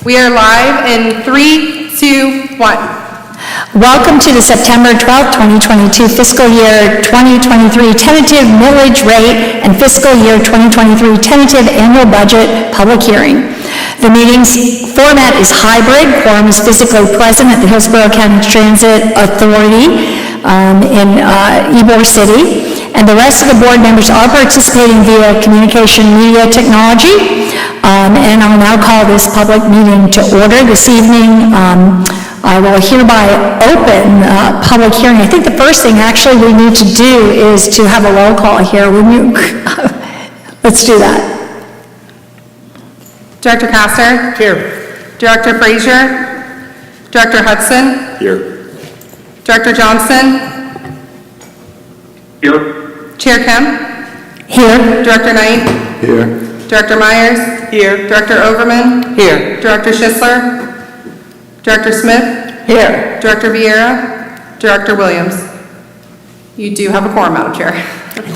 We are live in 3, 2, 1. Welcome to the September 12th, 2022 fiscal year 2023 tentative millage rate and fiscal year 2023 tentative annual budget public hearing. The meeting's format is hybrid. Quorum is physically present at the Hillsborough County Transit Authority in Ybor City, and the rest of the board members are participating via communication media technology. And I'll now call this public meeting to order this evening. I will hereby open public hearing. I think the first thing actually we need to do is to have a roll call here. Let's do that. Director Castor? Here. Director Frazier? Director Hudson? Here. Director Johnson? Here. Chair Kemp? Here. Director Knight? Here. Director Myers? Here. Director Overman? Here. Director Schisler? Director Smith? Here. Director Vieira? Director Williams? You do have a quorum, Madam Chair.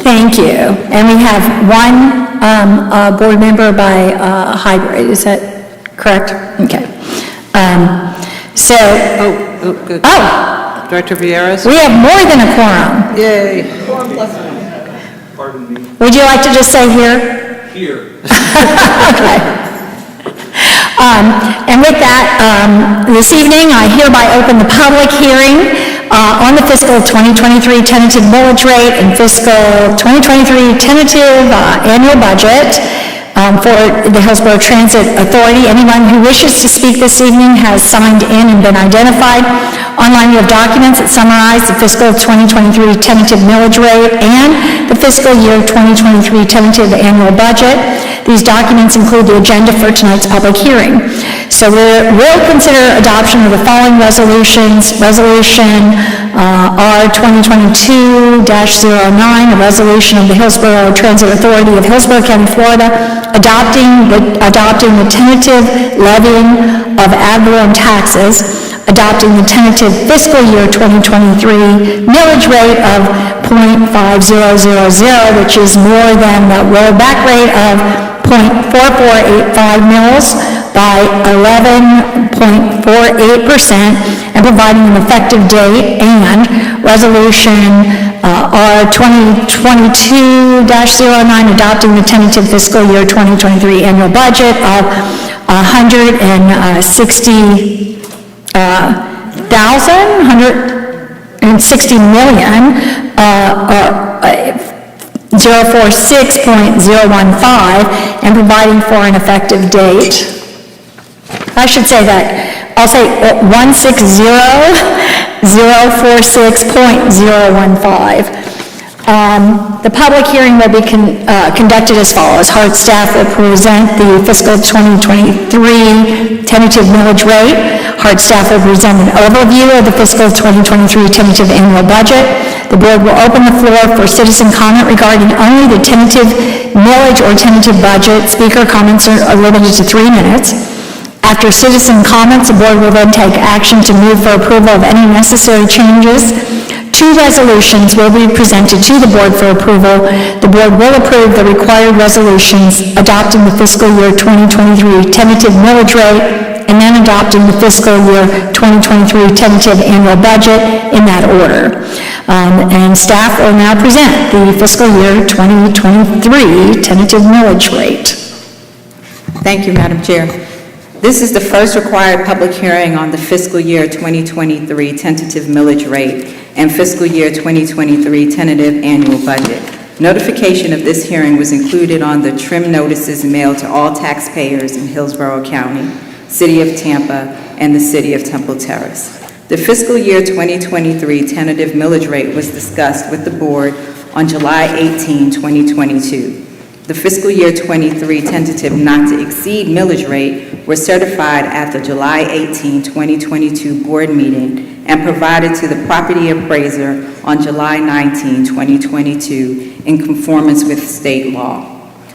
Thank you. And we have one board member by hybrid. Is that correct? Okay. Good. Oh, Director Vieira? we have more than a quorum. Yay. Pardon me. Would you like to just say here? Here. Okay. And with that, this evening I hereby open the public hearing on the fiscal 2023 tentative millage rate and fiscal 2023 tentative annual budget for the Hillsborough Transit Authority. Anyone who wishes to speak this evening has signed in and been identified. Online we have documents that summarize the fiscal 2023 tentative millage rate and the fiscal year 2023 tentative annual budget. These documents include the agenda for tonight's public hearing. So we'll consider adoption of the following resolutions. Resolution R 2022-09, a resolution of the Hillsborough Transit Authority of Hillsborough County, Florida, adopting the tentative levying of ad valorem taxes, adopting the tentative fiscal year 2023 millage rate of 0.5000, which is more than the rollback rate of 0.4485 mils by 11.48%, and providing an effective date, and resolution R 2022-09, adopting the tentative fiscal year 2023 annual budget of $160 million, 046.015, and providing for an effective date. I should say that. I'll say 160-046.015. The public hearing will be conducted as follows. Hart staff will present the fiscal 2023 tentative millage rate. Hart staff will present an overview of the fiscal 2023 tentative annual budget. The board will open the floor for citizen comment regarding only the tentative millage or tentative budget. Speaker comments are limited to 3 minutes. After citizen comments, the board will then take action to move for approval of any necessary changes. 2 resolutions will be presented to the board for approval. The board will approve the required resolutions adopting the fiscal year 2023 tentative millage rate and then adopting the fiscal year 2023 tentative annual budget in that order. And staff will now present the fiscal year 2023 tentative millage rate. Thank you, Madam Chair. This is the first required public hearing on the fiscal year 2023 tentative millage rate and fiscal year 2023 tentative annual budget. Notification of this hearing was included on the trim notices mailed to all taxpayers in Hillsborough County, City of Tampa, and the City of Temple Terrace. The fiscal year 2023 tentative millage rate was discussed with the board on July 18, 2022. The fiscal year 23 tentative not to exceed millage rate was certified at the July 18, 2022 board meeting and provided to the property appraiser on July 19, 2022 in conformance with state law.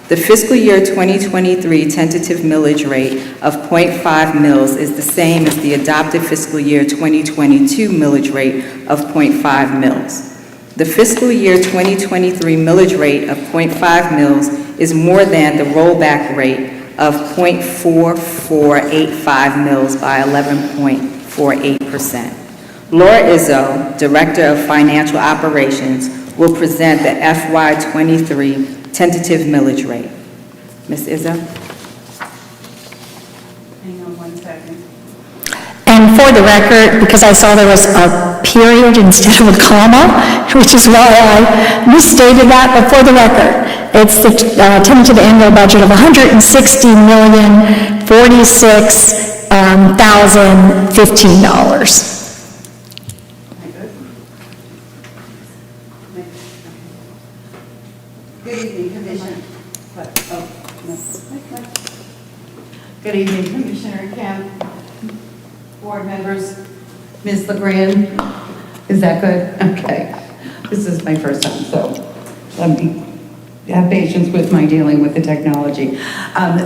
The fiscal year 2023 tentative millage rate of 0.5 mils is the same as the adopted fiscal year 2022 millage rate of 0.5 mils. The fiscal year 2023 millage rate of 0.5 mils is more than the rollback rate of .4485 mils by 11.48%. Laura Izzo, Director of Financial Operations, will present the FY23 tentative millage rate. Ms. Izzo? Hang on one second. And for the record, because I saw there was a period instead of a comma, which is why I misstated that, but for the record, it's the tentative annual budget of $160,046,015. Good evening, Commissioner. Good evening, Commissioner Kemp, board members, Ms. LeGrand. Is that good? Okay. This is my first time, so have patience with my dealing with the technology.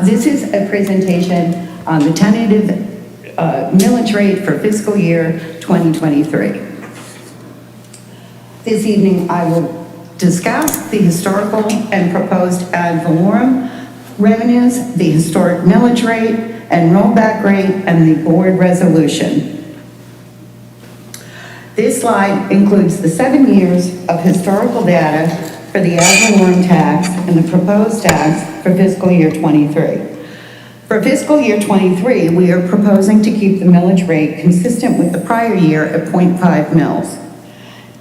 This is a presentation on the tentative millage rate for fiscal year 2023. This evening, I will discuss the historical and proposed ad valorem revenues, the historic millage rate and rollback rate, and the board resolution. This slide includes the 7 years of historical data for the ad valorem tax and the proposed tax for fiscal year 23. For fiscal year 23, we are proposing to keep the millage rate consistent with the prior year at 0.5 mils.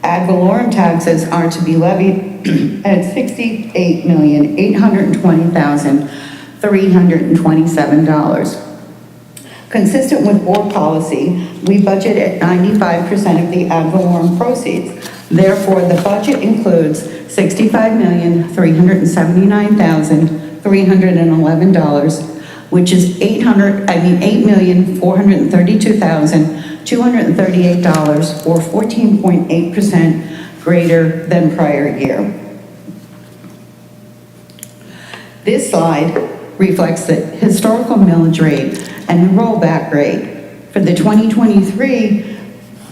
Ad valorem taxes are to be levied at $68,820,327. Consistent with board policy, we budget at 95% of the ad valorem proceeds. Therefore, the budget includes $65,379,311, which is $8,432,238, or 14.8% greater than prior year. This slide reflects the historical millage rate and the rollback rate. For the 2023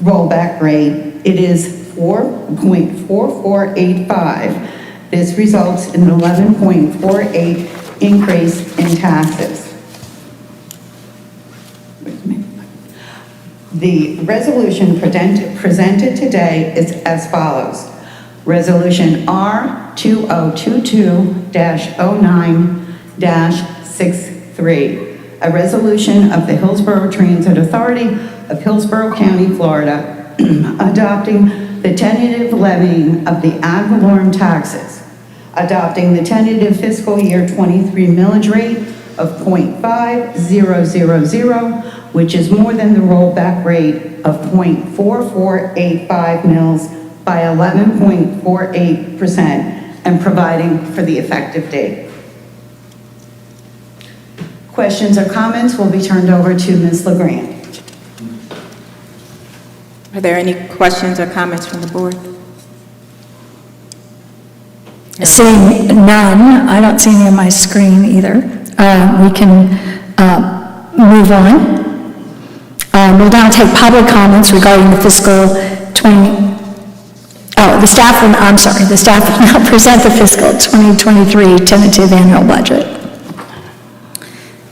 rollback rate, it is 4.4485. This results in an 11.48 increase in taxes. The resolution presented today is as follows. Resolution R2022-09-63, a resolution of the Hillsborough Transit Authority of Hillsborough County, Florida, adopting the tentative levying of the ad valorem taxes, adopting the tentative fiscal year 23 millage rate of 0.5000, which is more than the rollback rate of 0.4485 mils by 11.48%, and providing for the effective date. Questions or comments will be turned over to Ms. LeGrand. Are there any questions or comments from the board? Seeing none, I don't see any on my screen either. We can move on. We'll now take public comments regarding the fiscal 20, the staff will now present the fiscal 2023 tentative annual budget.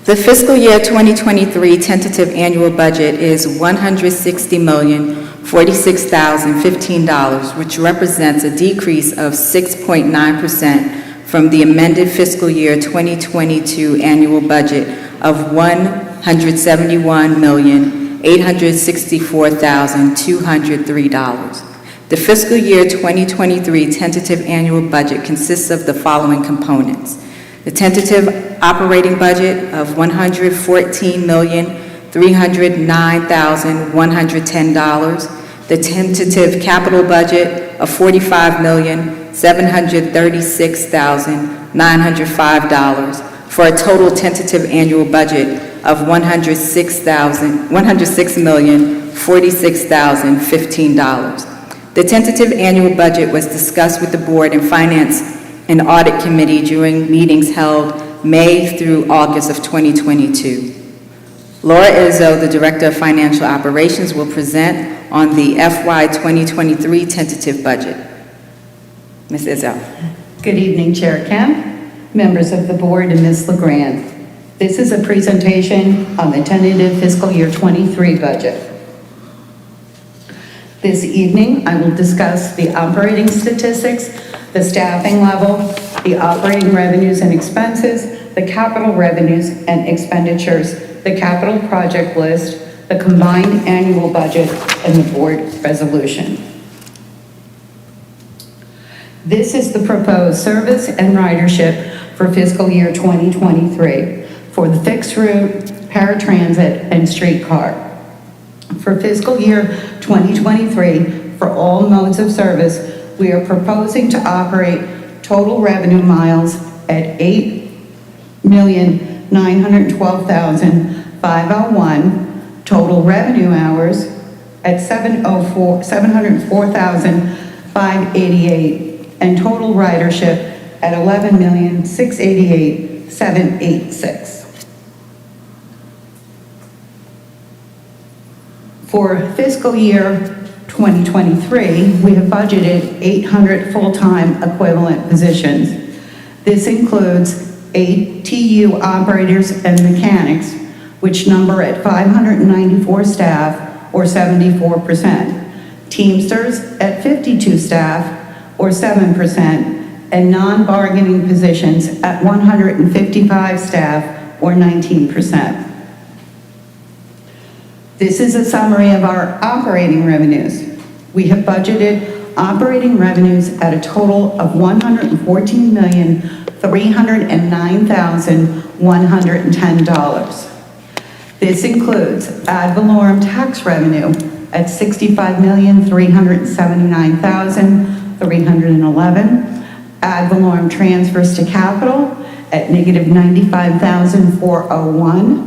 The fiscal year 2023 tentative annual budget is $160,046,015, which represents a decrease of 6.9% from the amended fiscal year 2022 annual budget of $171,864,203. The fiscal year 2023 tentative annual budget consists of the following components. The tentative operating budget of $114,309,110. The tentative capital budget of $45,736,905 for a total tentative annual budget of $106,046,015. The tentative annual budget was discussed with the Board and Finance and Audit Committee during meetings held May through August of 2022. Laura Izzo, the Director of Financial Operations, will present on the FY23 tentative budget. Ms. Izzo. Good evening, Chair Kemp, members of the board, and Ms. LeGrand. This is a presentation on the tentative fiscal year 23 budget. This evening, I will discuss the operating statistics, the staffing level, the operating revenues and expenses, the capital revenues and expenditures, the capital project list, the combined annual budget, and the board resolution. This is the proposed service and ridership for fiscal year 2023 for the fixed route, paratransit, and streetcar. For fiscal year 2023, for all modes of service, we are proposing to operate total revenue miles at 8,912,501, total revenue hours at 704,588, and total ridership at 11,688,786. For fiscal year 2023, we have budgeted 800 full-time equivalent positions. This includes ATU operators and mechanics, which number at 594 staff, or 74%, Teamsters at 52 staff, or 7%, and non-bargaining positions at 155 staff, or 19%. This is a summary of our operating revenues. We have budgeted operating revenues at a total of $114,309,110. This includes ad valorem tax revenue at $65,379,311, ad valorem transfers to capital at -$95,401,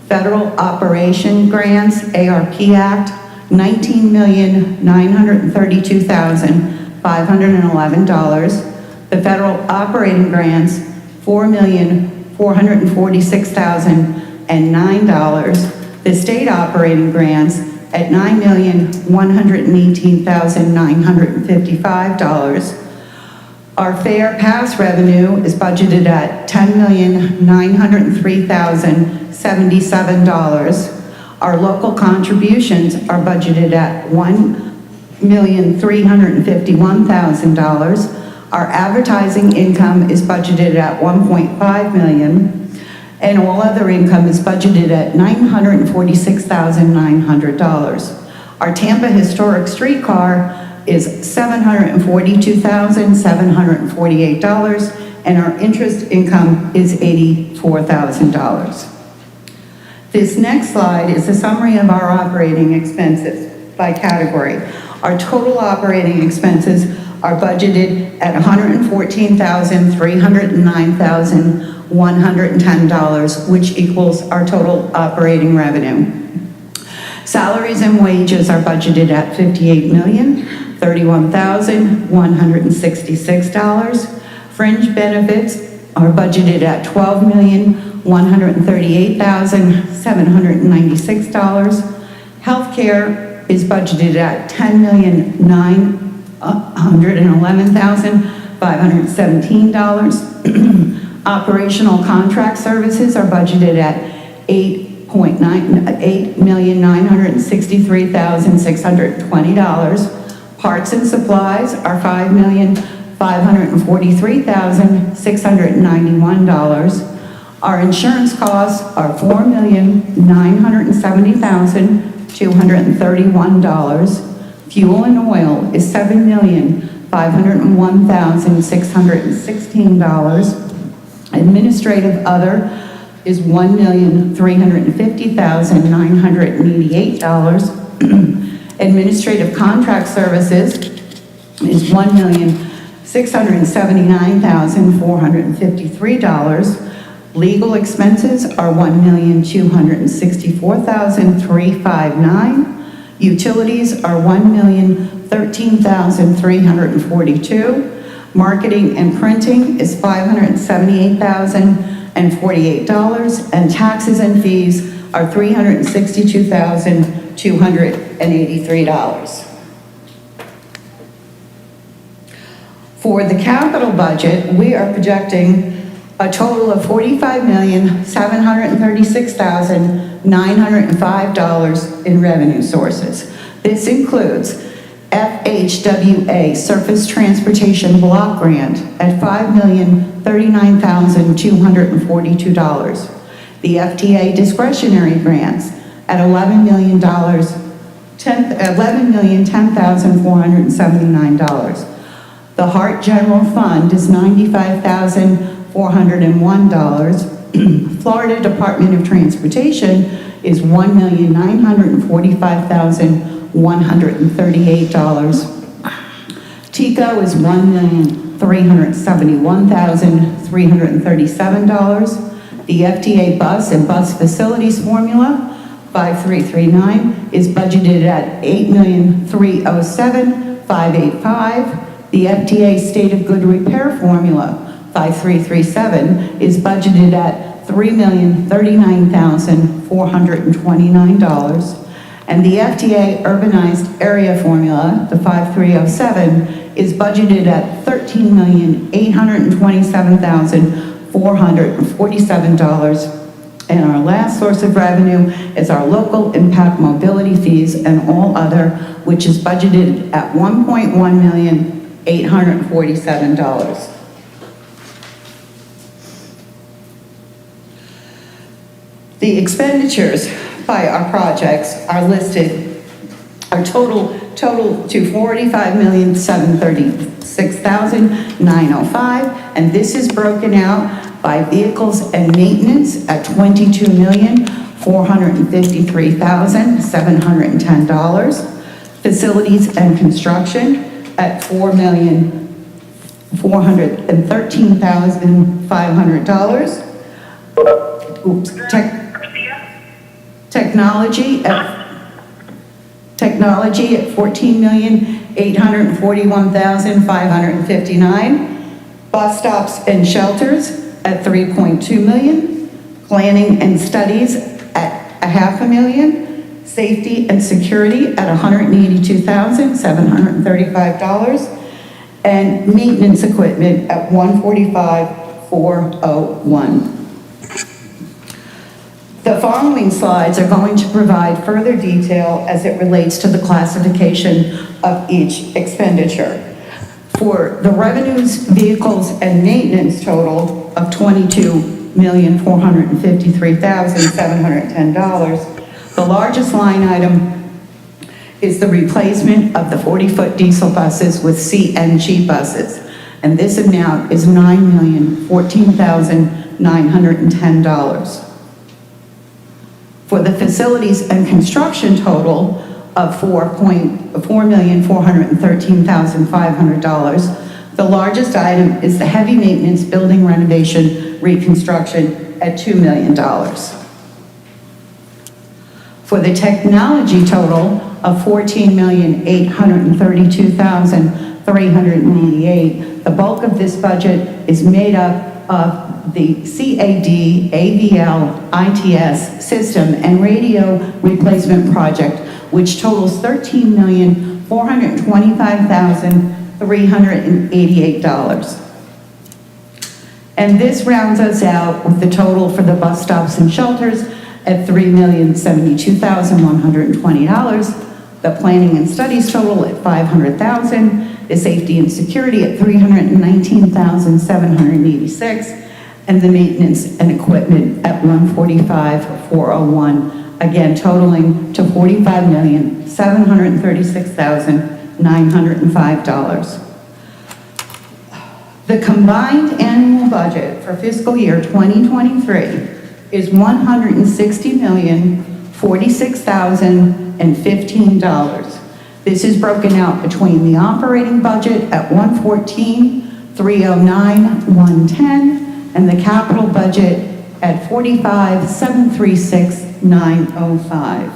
Federal Operation Grants, ARP Act, $19,932,511. The Federal Operating Grants, $4,446,009. The State Operating Grants at $9,118,955. Our fare pass revenue is budgeted at $10,903,077. Our local contributions are budgeted at $1,351,000. Our advertising income is budgeted at $1.5 million, and all other income is budgeted at $946,900. Our Tampa Historic Streetcar is $742,748, and our interest income is $84,000. This next slide is a summary of our operating expenses by category. Our total operating expenses are budgeted at $114,309,110, which equals our total operating revenue. Salaries and wages are budgeted at $58,031,166. Fringe benefits are budgeted at $12,138,796. Healthcare is budgeted at $10,911,517. Operational contract services are budgeted at $8,963,620. Parts and supplies are $5,543,691. Our insurance costs are $4,970,231. Fuel and oil is $7,501,616. Administrative other is $1,350,988. Administrative contract services is $1,679,453. Legal expenses are $1,264,359. Utilities are $1,013,342. Marketing and printing is $578,048, and taxes and fees are $362,283. For the capital budget, we are projecting a total of $45,736,905 in revenue sources. This includes FHWA Surface Transportation Block Grant at $5,039,242. The FTA discretionary grants at $11,010,479. The Hart General Fund is $95,401. Florida Department of Transportation is $1,945,138. TICO is $1,371,337. The FTA bus and bus facilities formula, 5339, is budgeted at $8,307,585. The FTA State of Good Repair formula, 5337, is budgeted at $3,039,429. And the FTA Urbanized Area formula, the 5307, is budgeted at $13,827,447. And our last source of revenue is our local impact mobility fees and all other, which is budgeted at $1,847,000. The expenditures by our projects are listed, are total to $45,736,905, and this is broken out by vehicles and maintenance at $22,453,710, facilities and construction at $4,413,500. Technology at $14,841,559. Bus stops and shelters at $3.2 million. Planning and studies at $500,000. Safety and security at $182,735. And maintenance equipment at $145,401. The following slides are going to provide further detail as it relates to the classification of each expenditure. For the revenues, vehicles, and maintenance total of $22,453,710, the largest line item is the replacement of the 40-foot diesel buses with CNG buses, and this amount is $9,014,910. For the facilities and construction total of $4,413,500, the largest item is the heavy maintenance building renovation reconstruction at $2 million. For the technology total of $14,832,388, the bulk of this budget is made up of the CAD, AVL, ITS system and radio replacement project, which totals $13,425,388. And this rounds us out with the total for the bus stops and shelters at $3,072,120, the planning and studies total at $500,000, the safety and security at $319,786, and the maintenance and equipment at $145,401, again totaling to $45,736,905. The combined annual budget for fiscal year 2023 is $160,046,015. This is broken out between the operating budget at $114,309,110 and the capital budget at $45,736,905.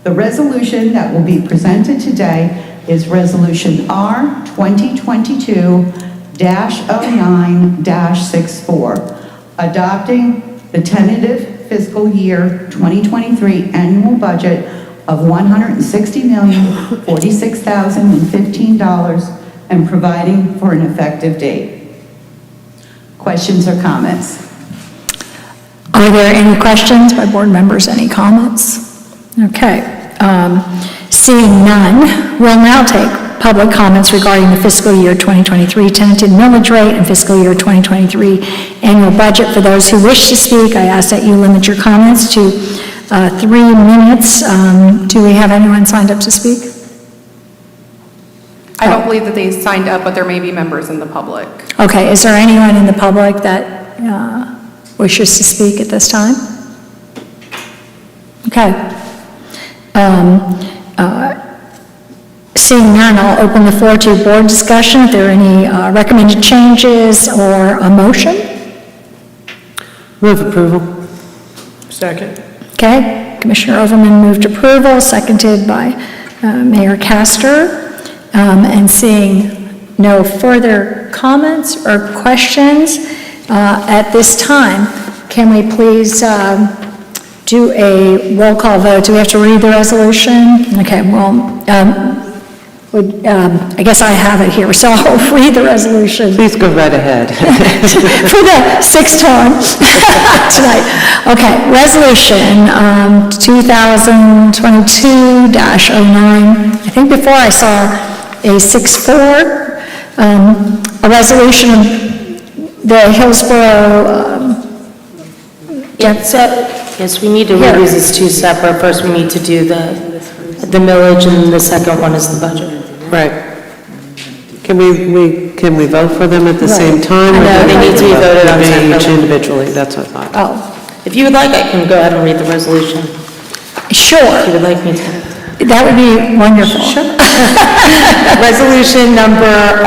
The resolution that will be presented today is Resolution R 2022-09-64, adopting the tentative fiscal year 2023 annual budget of $160,046,015 and providing for an effective date. Questions or comments? Are there any questions by board members, any comments? Okay, seeing none, we'll now take public comments regarding the fiscal year 2023 tentative millage rate and fiscal year 2023 annual budget. For those who wish to speak, I ask that you limit your comments to 3 minutes. Do we have anyone signed up to speak? I don't believe that they signed up, but there may be members in the public. Okay, is there anyone in the public that wishes to speak at this time? Okay. Seeing none, I'll open the floor to board discussion. If there are any recommended changes or a motion? Move approval. Second. Okay, Commissioner Overman moved approval, seconded by Mayor Castor. And seeing no further comments or questions at this time, can we please do a roll call vote? Do we have to read the resolution? Okay, well, I guess I have it here, so I'll read the resolution. Please go right ahead. For the 6th time tonight. Okay, resolution 2022-09. I think before I saw a 6-4, a resolution of the Hillsborough, Yes, we need to read these as two separate. First, we need to do the millage, and the second one is the budget. Right. Can we vote for them at the same time? I know, they need to be voted on Each separately. individually, that's what I thought. oh, If you would like, I can go ahead and read the resolution, sure, if you would like me to. that would be wonderful. Resolution number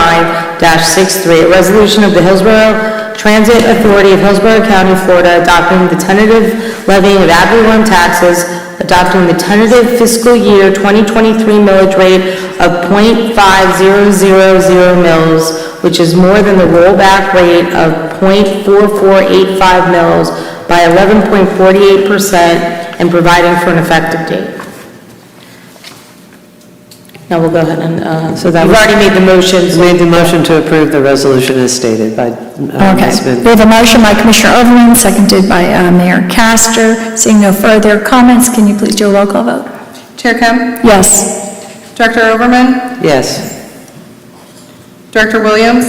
R2022-09-63, a resolution of the Hillsborough Transit Authority of Hillsborough County, Florida, adopting the tentative levying of ad valorem taxes, adopting the tentative fiscal year 2023 millage rate of .5000 mils, which is more than the rollback rate of .4485 mils by 11.48%, and providing for an effective date. Now we'll go ahead and, So that you've was- already made the motions. Made the motion to approve the resolution as stated by Okay, Ms. we Vin. have a motion by Commissioner Overman, seconded by Mayor Castor. Seeing no further comments, can you please do a roll call vote? Chair Kim? Yes. Director Overman? Yes. Director Williams?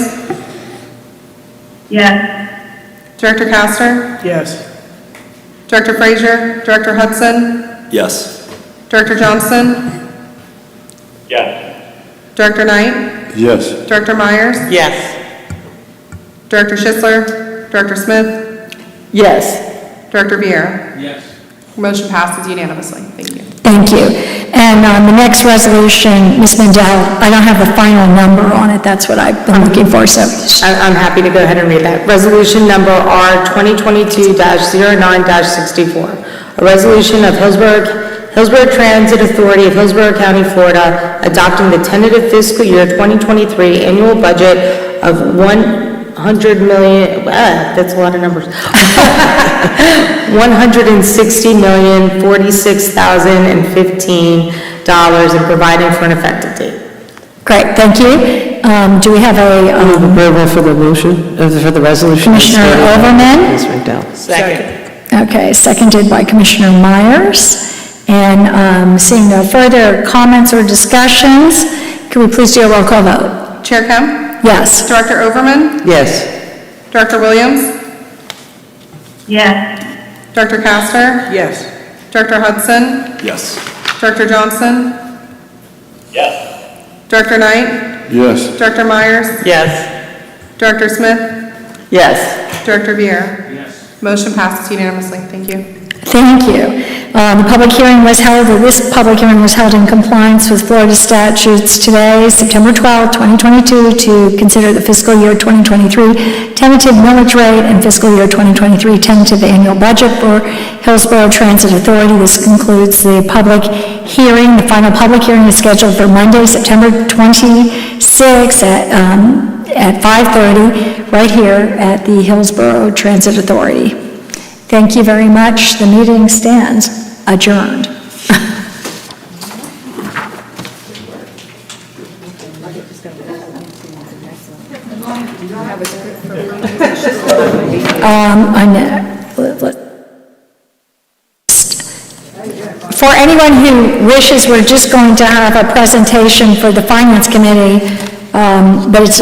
Yes. Director Castor? Yes. Director Frazier? Director Hudson? Yes. Director Johnson? Yes. Director Knight? Yes. Director Myers? Yes. Director Schisler? Director Smith? Yes. Director Vieira? Yes. Motion passes unanimously. Thank you. Thank you. And the next resolution, Ms. Mendel, I don't have a final number on it, that's what I've been looking for, so. I'm happy to go ahead and read that. Resolution number R2022-09-64, a resolution of Hillsborough Transit Authority of Hillsborough County, Florida, adopting the tentative fiscal year 2023 annual budget of $100 million, that's a lot of numbers. $160,046,015 and providing for an effective date. Great, thank you. Do we have a Move approval for the motion, for the resolution. as Commissioner stated by Overman? Ms. Rendell. Second. Okay, seconded by Commissioner Myers. And seeing no further comments or discussions, can we please do a roll call vote? Chair Kim? Yes. Director Overman? Yes. Director Williams? Yes. Director Castor? Yes. Director Hudson? Yes. Director Johnson? Yes. Director Knight? Yes. Director Myers? Yes. Director Smith? Yes. Director Vieira? Yes. Motion passes unanimously. Thank you. Thank you. The public hearing was held, this public hearing was held in compliance with Florida statutes today, September 12, 2022, to consider the fiscal year 2023 tentative millage rate and fiscal year 2023 tentative annual budget for Hillsborough Transit Authority. This concludes the public hearing. The final public hearing is scheduled for Monday, September 26 at 5:30, right here at the Hillsborough Transit Authority. Thank you very much. The meeting stands adjourned. For anyone who wishes, we're just going to have a presentation for the Finance Committee, but it's